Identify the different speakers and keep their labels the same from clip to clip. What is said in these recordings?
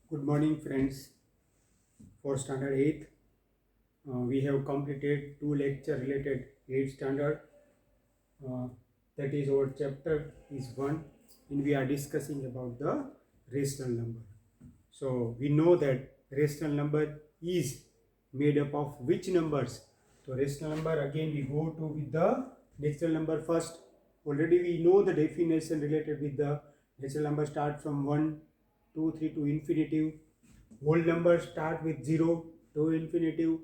Speaker 1: Good morning, friends. For standard 8th, we have completed two lecture related 8th standard. Uh, that is our chapter is 1, and we are discussing about the rational number. So we know that rational number is made up of which numbers? So rational number, again we go to with the natural number first. Already we know the definition related with the natural number start from 1, 2, 3 to infinitive. Whole numbers start with 0 to infinitive.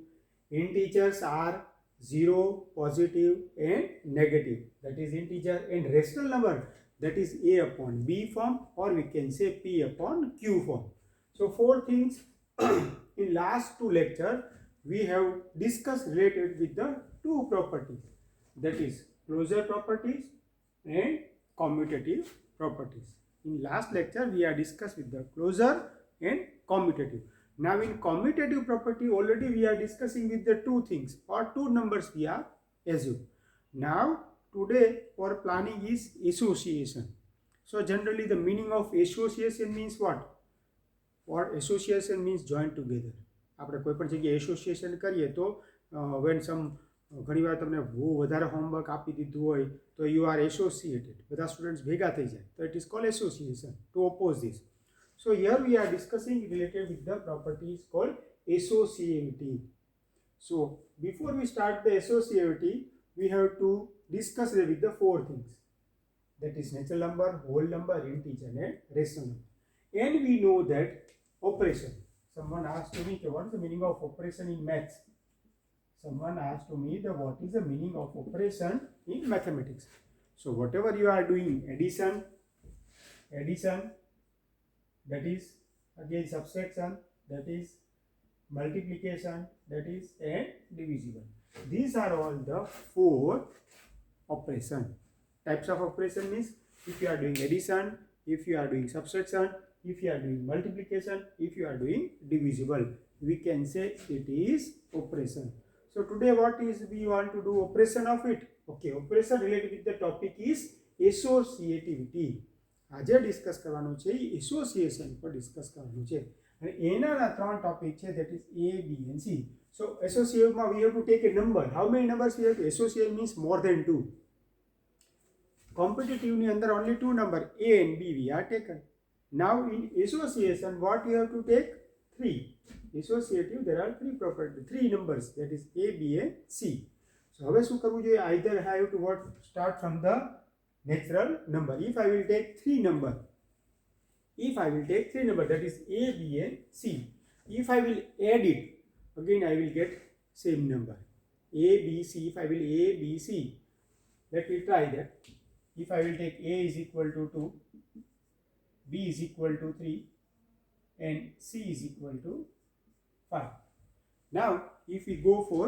Speaker 1: Integers are 0, positive and negative. That is integer, and rational number, that is a upon b form, or we can say p upon q form. So four things in last two lecture we have discussed related with the two properties, that is closure properties and commutative properties. In last lecture we are discussed with the closure and commutative. Now in commutative property already we are discussing with the two things or two numbers we are assume. Now today our planning is association. So generally the meaning of association means what? Or association means join together. આપણે કોઈ પણ જગ્યાએ association કરીએ તો van સમ ઘણીવાર તમને બહુ વધારે હોમવર્ક આપી દીધું હોય તો યુ આર એસોસિએટેડ, બધા સ્ટુડન્ટ્સ ભેગા થઈ જાય તો it is called association to oppose this. So here we are discussing related with the properties called associativity. So before we start the associativity, we have to discuss with the four things, that is natural number, whole number, integer and rational number. And we know that operation. Someone asked to me what is the meaning of operation in maths. Someone asked to me that what is the meaning of operation in mathematics. So whatever you are doing, addition, that is again subtraction, that is multiplication, that is and divisible. These are all the four operation. Types of operation means if you are doing addition, if you are doing subtraction, if you are doing multiplication, if you are doing divisible, we can say it is operation. So today what is we want to do operation of it. Okay, operation related with the topic is associativity. આજે discuss કરવાનું છે association પર discuss કરવાનું છે અને એના ત્રણ topic છે, that is A, B and C. So associative we have to take a number. How many numbers we have to associate means more than 2. Competitive ni under only two number A and B we are taken. Now in association what we have to take? 3. Associative there are three numbers, that is A, B and C. So હવે શું કરવું જોઈએ? Either I have to what start from the natural number. If I will take three number, that is A, B and C. If I will add it, again I will get same number A, B, C. If I will A, B, C, let me try that. If I will take A is equal to 2, B is equal to 3 and C is equal to 5. Now if we go for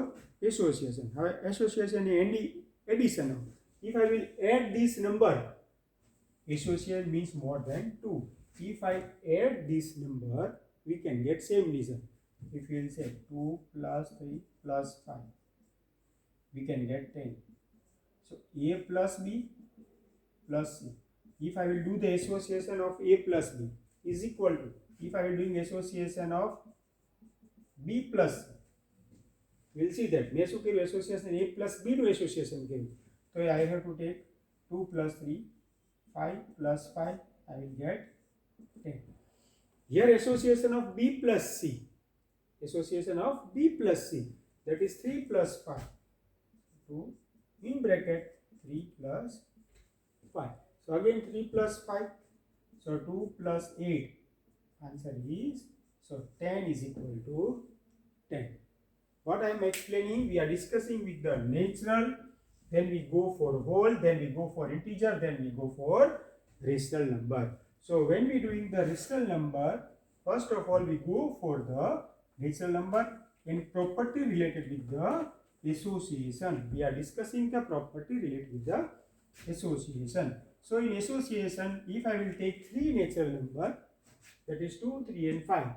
Speaker 1: association, association and addition. If I will add this number, association means more than 2. If I add this number, we can get same reason. If we will say 2 plus 3 plus 5, we can get 10. So A plus B plus C. If I will do the association of A plus B is equal to, if I will doing association of B plus C, we'll see that મેં શું કર્યું association A plus B નું association કર્યું. So I have to take 2 plus 3, 5 plus 5, I will get 10. Here association of B plus C, that is 3 plus 5, 2 in bracket 3 plus 5. So again 3 plus 5, so 2 plus 8, answer is, so 10 is equal to 10. What I am explaining, we are discussing with the natural, then we go for whole, then we go for integer, then we go for rational number. So when we doing the rational number, first of all we go for the rational number and property related with the association. We are discussing the property related with the association. So in association, if I will take 3 natural number, that is 2, 3 and 5.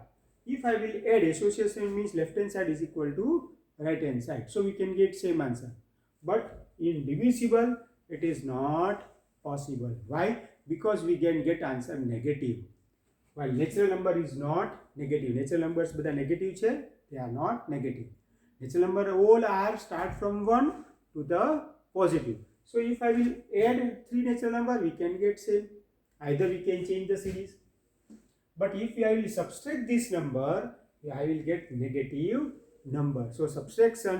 Speaker 1: If I will add, association means left hand side is equal to right hand side. So we can get same answer. But in divisible, it is not possible. Why? Because we can get answer negative. while natural number is not negative. Natural numbers બધા negative છે, they are not negative. Natural number all are start from 1 to the positive. So if I will add 3 natural number, we can get same. Either we can change the series. But if I will subtract this number, I will get negative number. So subtraction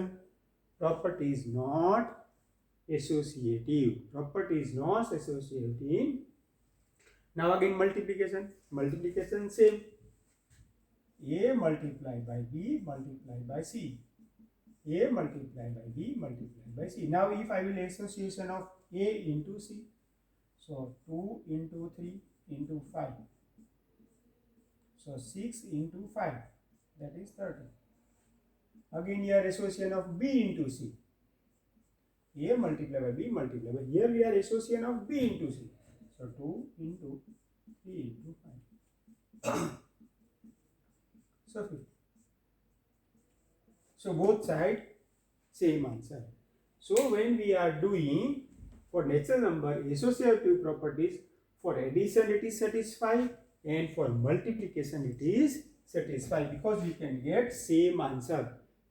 Speaker 1: property is not associative. Property is not associative. Now again multiplication. Multiplication same. A multiplied by B multiplied by C. A multiplied by B multiplied by C. Now if I will association of A into C. So 2 into 3 into 5. So 6 into 5. That is 30. Again here association of B into C. A multiplied by B multiplied by. Here we are association of B into C. So 2 into 3 into 5. So 50. So both sides same answer. So when we are doing for natural number associative properties, for addition it is satisfied and for multiplication it is satisfied because we can get same answer.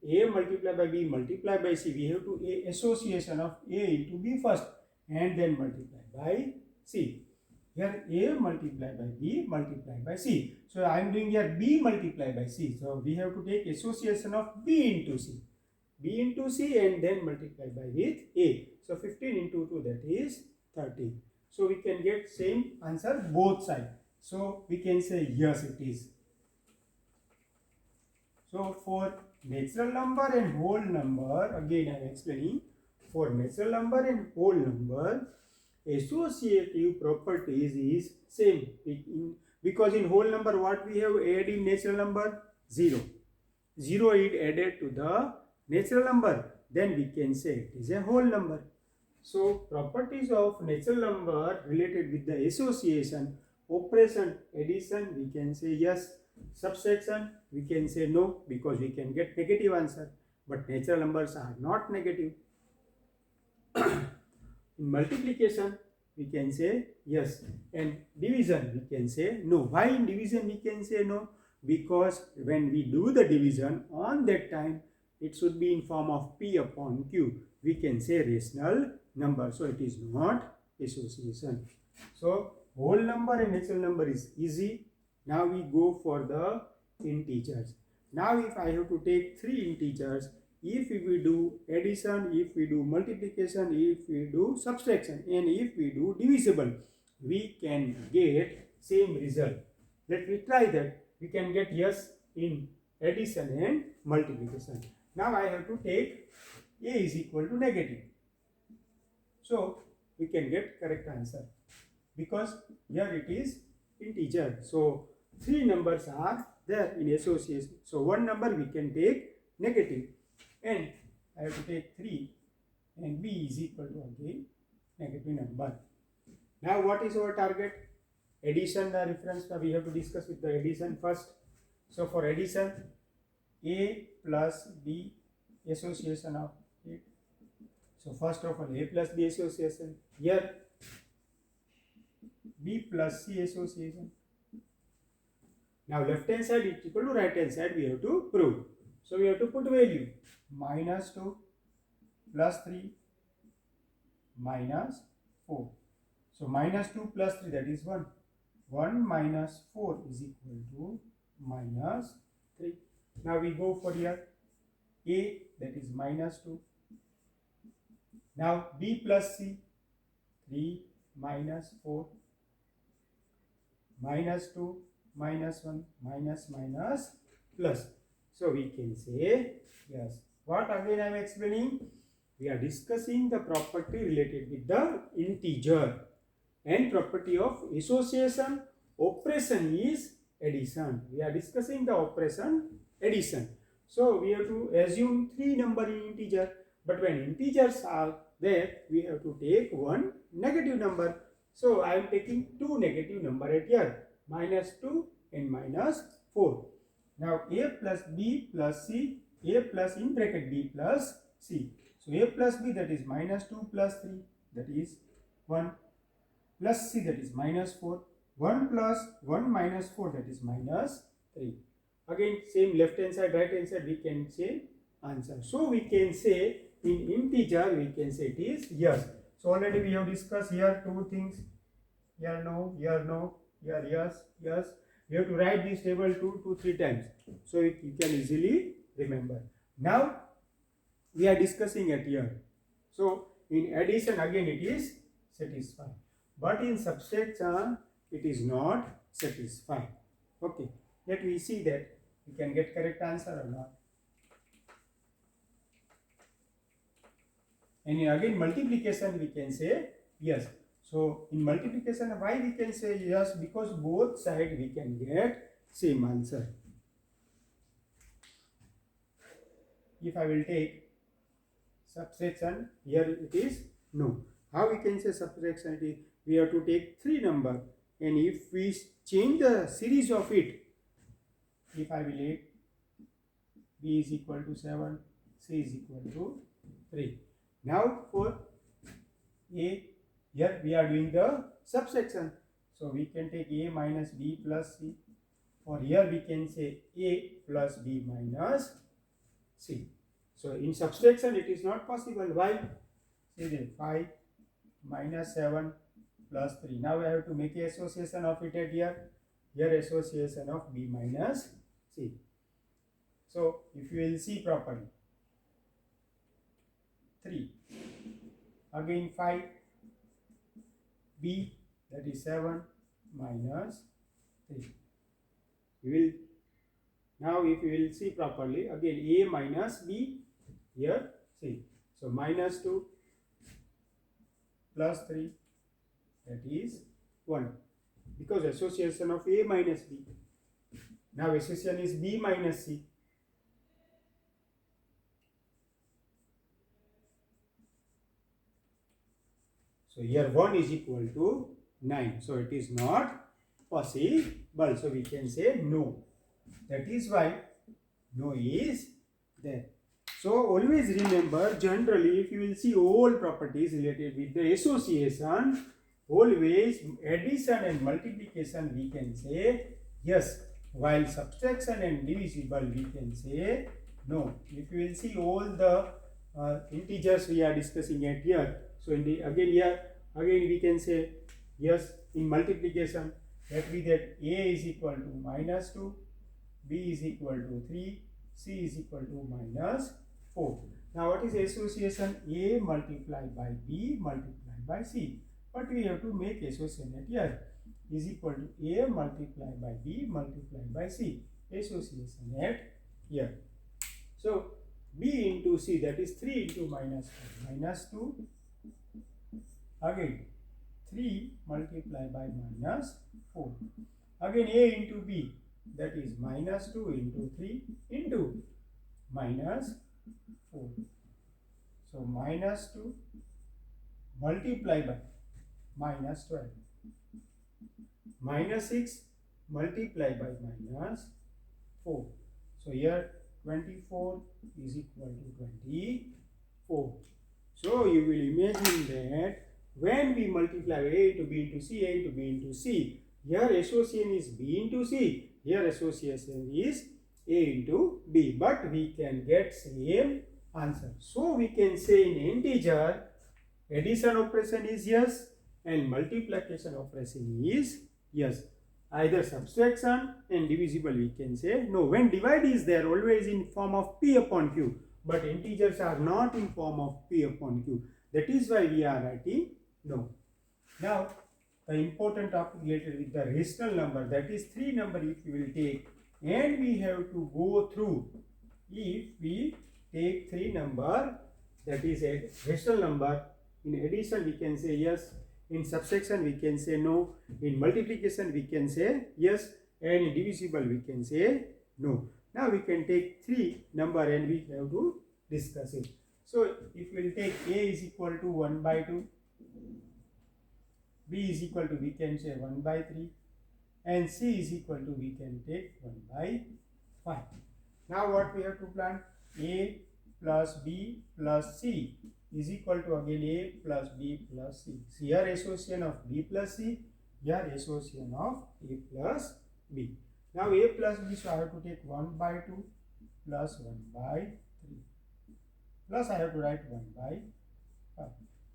Speaker 1: A multiplied by B multiplied by C, we have to A association of A into B first and then multiply by C. Here A multiplied by B multiplied by C. So I am doing here B multiplied by C. So we have to take association of B into C. B into C and then multiply by with A. So 15 into 2, that is 30. So we can get same answer both sides. So we can say yes it is. So for natural number and whole number, again I am explaining, for natural number and whole number, associative properties is same. Because in whole number what we have added in natural number? 0. 0 is added to the natural number. Then we can say it is a whole number. So properties of natural number related with the association, operation, addition, we can say yes. Subtraction, we can say no because we can get negative answer. But natural numbers are not negative. In multiplication, we can say yes. And division, we can say no. Why in division we can say no? Because when we do the division, on that time, it should be in form of P upon Q. We can say rational number. So it is not association. So whole number and natural number is easy. Now we go for the integers. Now if I have to take 3 integers, if we do addition, if we do multiplication, if we do subtraction, and if we do divisible, we can get same result. Let me try that. We can get yes in addition and multiplication. Now I have to take A is equal to negative. So we can get correct answer because here it is integer. So 3 numbers are there in association. So one number we can take negative. And I have to take 3 and B is equal to again negative number. Now what is our target? Addition, the reference, we have to discuss with the addition first. So for addition, A plus B association of it. So first of all A plus B association. Here B plus C association. Now left hand side is equal to right hand side, we have to prove. So we have to put value. Minus 2 plus 3 minus 4. So minus 2 plus 3, that is 1. 1 minus 4 is equal to minus 3. Now we go for here A, that is minus 2. Now B plus C, 3 minus 4 minus 2 minus 1 minus plus. So we can say yes. What again I am explaining? We are discussing the property related with the integer and property of association. Operation is addition. We are discussing the operation addition. So we have to assume 3 number in integer. But when integers are there, we have to take one negative number. So I am taking 2 negative number at here. Minus 2 and minus 4. Now A plus B plus C, A plus in bracket B plus C. So A plus B, that is minus 2 plus 3, that is 1, plus C, that is minus 4, 1 plus 1 minus 4, that is minus 3. Again, same left hand side, right hand side, we can say answer. So we can say in integer, we can say it is yes. So already we have discussed here two things. Here no, here no, here yes, yes. We have to write this table 2 to 3 times. So you can easily remember. Now we are discussing it here. So in addition, again it is satisfied. But in subtraction, it is not satisfied. Okay, let me see that we can get correct answer or not. And again multiplication we can say yes. So in multiplication, why we can say yes? Because both sides we can get same answer. If I will take subtraction, here it is no. How we can say subtraction? It is we have to take 3 number, and if we change the series of it, if I will take b is equal to 7, c is equal to 3. Now for a, here we are doing the subtraction, so we can take a minus b plus c, or here we can say a plus b minus c. So in subtraction it is not possible. Why? See then 5 minus 7 plus 3. Now I have to make a association of it at here. Here association of b minus c. So if you will see properly, 3, again 5, b, that is 7 minus 3. We will now, if you will see properly, again a minus b, here c. So minus 2 plus 3, that is 1, because association of a minus b. Now association is b minus c. So here 1 is equal to 9. So it is not possible. So we can say no. That is why no is there. So always remember, generally if you will see all properties related with the association, always addition and multiplication we can say yes, while subtraction and divisible we can say no. If you will see all the integers we are discussing at here, so in the again we can say yes in multiplication, that be that a is equal to minus 2, b is equal to 3, c is equal to minus 4. Now what is association? A multiplied by b multiplied by c. But we have to make association at here is equal to a multiplied by b multiplied by c. Association at here. So b into c, that is 3 into minus 4, minus 2. Again 3 multiplied by minus 4. Again a into b, that is minus 2 into 3 into minus 4. So minus 2 multiplied by minus 12. Minus 6 multiplied by minus 4. So here 24 is equal to 24. So you will imagine that when we multiply a into b into c, a into b into c, here association is b into c, here association is a into b, but we can get same answer. So we can say in integer, addition operation is yes and multiplication operation is yes. Either subtraction and divisible we can say no. When divide is there, always in form of p upon q, but integers are not in form of p upon q. That is why we are writing no. Now the important topic related with the rational number, that is 3 number if we will take, and we have to go through. If we take 3 number, that is a rational number, in addition we can say yes, in subtraction we can say no, in multiplication we can say yes, and in divisible we can say no. Now we can take 3 number and we have to discuss it. So if we will take a is equal to 1 by 2, b is equal to we can say 1 by 3, and c is equal to we can take 1 by 5. Now what we have to plan? A plus b plus c is equal to again a plus b plus c. Here association of b plus c, Here association of A plus B. Now A plus B, so I have to take 1 by 2 plus 1 by 3 plus I have to write 1 by 5.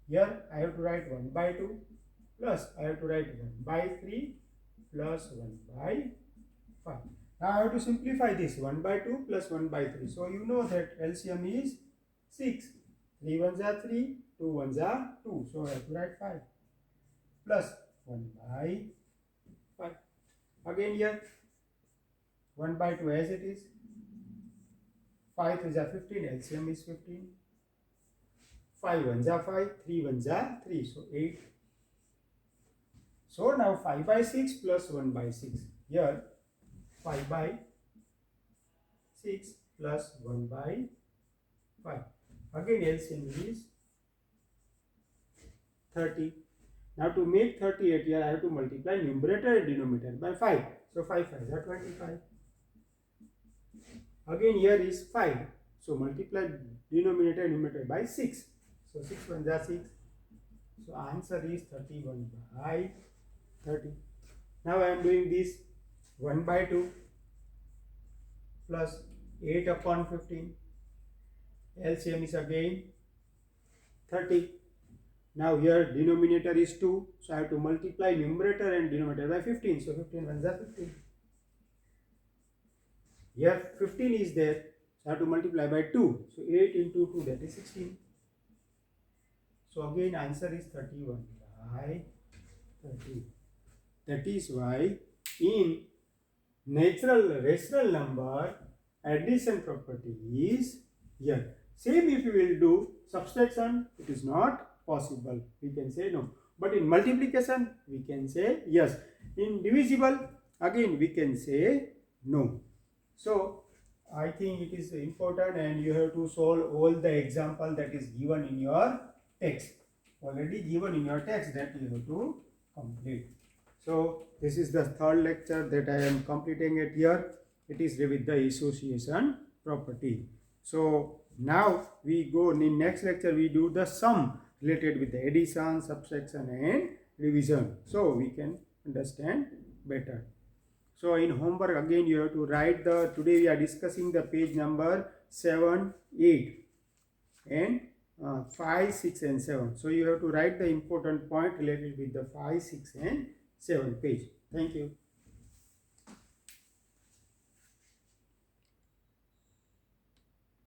Speaker 1: Here I have to write 1 by 2 plus I have to write 1 by 3 plus 1 by 5. Now I have to simplify this 1 by 2 plus 1 by 3. So you know that LCM is 6. 3 ones are 3, 2 ones are 2. So I have to write 5 plus 1 by 5. Again here 1 by 2 as it is. 5 3s are 15, LCM is 15. 5 ones are 5, 3 ones are 3, so 8. So now 5 by 6 plus 1 by 6. Here 5 by 6 plus 1 by 5. Again LCM is 30. Now to make 38 here I have to multiply numerator and denominator by 5. So 5 5s are 25. Again here is 5. So multiply denominator and numerator by 6. So 6 ones are 6. So answer is 31 by 30. Now I am doing this 1 by 2 plus 8 upon 15. LCM is again 30. Now here denominator is 2. So I have to multiply numerator and denominator by 15. So 15 ones are 15. Here 15 is there. So I have to multiply by 2. So 8 into 2, that is 16. So again answer is 31 by 30. That is why in natural rational number addition property is here. Same if you will do subtraction, it is not possible. We can say no. But in multiplication, we can say yes. In divisible, again we can say no. So I think it is important and you have to solve all the example that is given in your text. Already given in your text that you have to complete. So this is the third lecture that I am completing it here. It is with the association property. So now we go in next lecture we do the sum related with the addition, subtraction and division. So we can understand better. So in homework again you have to write the, today we are discussing the page number 7, 8 and 5, 6 and 7. So you have to write the important point related with the 5, 6 and 7 page. Thank you.